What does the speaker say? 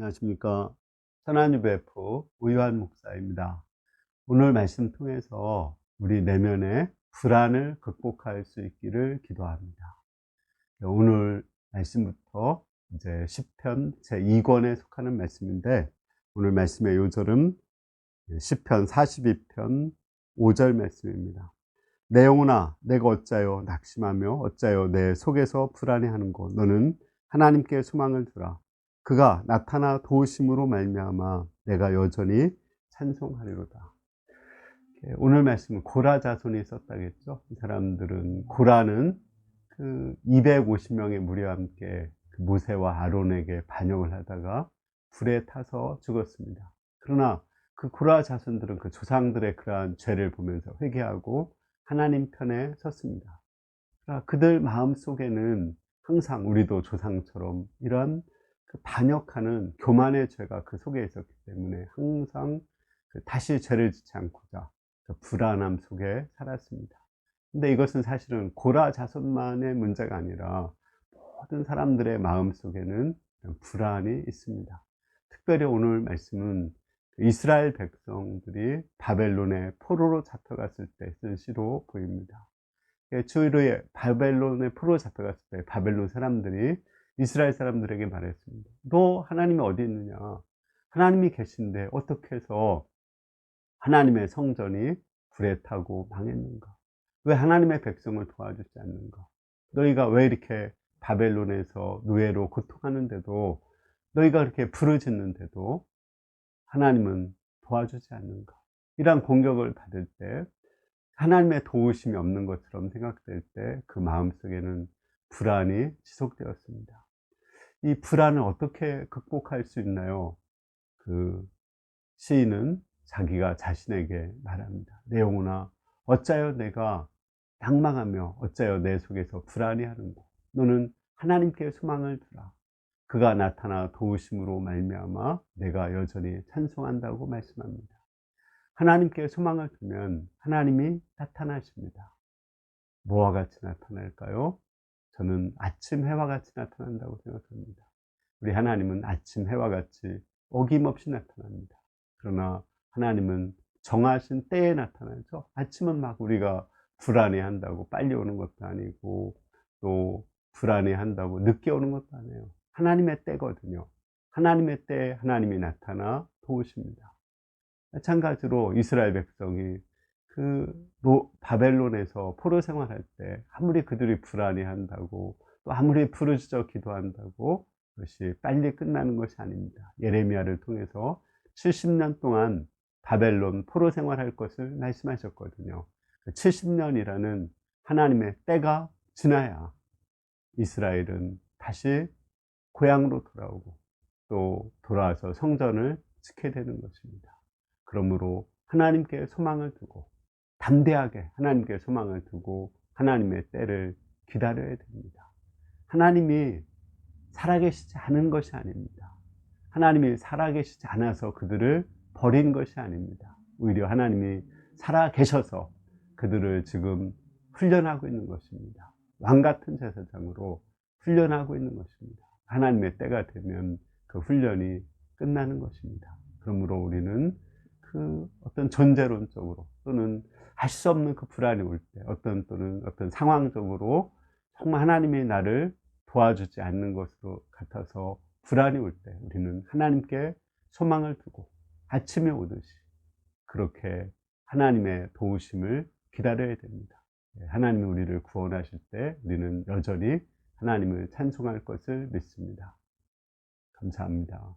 안녕하십니까. 천안유베프 오유환 목사입니다. 오늘 말씀 통해서 우리 내면의 불안을 극복할 수 있기를 기도합니다. 오늘 말씀부터 이제 시편 제2권에 속하는 말씀인데, 오늘 말씀의 요절은 시편 42편 5절 말씀입니다. 내 영혼아, 내가 어찌하여 낙심하며 어찌하여 내 속에서 불안해하는고. 너는 하나님께 소망을 두라. 그가 나타나 도우심으로 말미암아 내가 여전히 찬송하리로다. 오늘 말씀은 고라 자손이 썼다겠죠. 이 사람들은, 고라는 그 250명의 무리와 함께 그 모세와 아론에게 반역을 하다가 불에 타서 죽었습니다. 그러나 그 고라 자손들은 그 조상들의 그러한 죄를 보면서 회개하고 하나님 편에 섰습니다. 그러나 그들 마음 속에는 항상 우리도 조상처럼 이런 그 반역하는 교만의 죄가 그 속에 있었기 때문에 항상 다시 죄를 짓지 않고자 그 불안함 속에 살았습니다. 근데 이것은 사실은 고라 자손만의 문제가 아니라 모든 사람들의 마음 속에는 불안이 있습니다. 특별히 오늘 말씀은 이스라엘 백성들이 바벨론의 포로로 잡혀갔을 때 쓴 시로 보입니다. 주일에 바벨론의 포로로 잡혀갔을 때 바벨론 사람들이 이스라엘 사람들에게 말했습니다. 너 하나님이 어디 있느냐? 하나님이 계신데 어떻게 해서 하나님의 성전이 불에 타고 망했는가? 왜 하나님의 백성을 도와주지 않는가? 너희가 왜 이렇게 바벨론에서 노예로 고통하는데도, 너희가 그렇게 부르짖는데도 하나님은 도와주지 않는가? 이러한 공격을 받을 때, 하나님의 도우심이 없는 것처럼 생각될 때 그 마음속에는 불안이 지속되었습니다. 이 불안을 어떻게 극복할 수 있나요? 그 시인은 자기가 자신에게 말합니다. 내 영혼아, 어찌하여 내가 낭망하며 어찌하여 내 속에서 불안이 하는고. 너는 하나님께 소망을 두라. 그가 나타나 도우심으로 말미암아 내가 여전히 찬송한다고 말씀합니다. 하나님께 소망을 두면 하나님이 나타나십니다. 뭐와 같이 나타날까요? 저는 아침 해와 같이 나타난다고 생각합니다. 우리 하나님은 아침 해와 같이 어김없이 나타납니다. 그러나 하나님은 정하신 때에 나타나죠. 아침은 막 우리가 불안해한다고 빨리 오는 것도 아니고, 또 불안해한다고 늦게 오는 것도 아니에요. 하나님의 때거든요. 하나님의 때에 하나님이 나타나 도우십니다. 마찬가지로 이스라엘 백성이 바벨론에서 포로 생활할 때 아무리 그들이 불안해한다고, 또 아무리 부르짖어 기도한다고 그것이 빨리 끝나는 것이 아닙니다. 예레미야를 통해서 70년 동안 바벨론 포로 생활할 것을 말씀하셨거든요. 70년이라는 하나님의 때가 지나야 이스라엘은 다시 고향으로 돌아오고 또 돌아와서 성전을 지켜야 되는 것입니다. 그러므로 하나님께 소망을 두고, 담대하게 하나님께 소망을 두고 하나님의 때를 기다려야 됩니다. 하나님이 살아계시지 않은 것이 아닙니다. 하나님이 살아계시지 않아서 그들을 버린 것이 아닙니다. 오히려 하나님이 살아계셔서 그들을 지금 훈련하고 있는 것입니다. 왕같은 제사장으로 훈련하고 있는 것입니다. 하나님의 때가 되면 그 훈련이 끝나는 것입니다. 그러므로 우리는 그 어떤 존재론적으로, 또는 할 수 없는 그 불안이 올 때, 또는 어떤 상황적으로 정말 하나님이 나를 도와주지 않는 것으로 같아서 불안이 올 때 우리는 하나님께 소망을 두고 아침에 오듯이 그렇게 하나님의 도우심을 기다려야 됩니다. 하나님이 우리를 구원하실 때 우리는 여전히 하나님을 찬송할 것을 믿습니다. 감사합니다.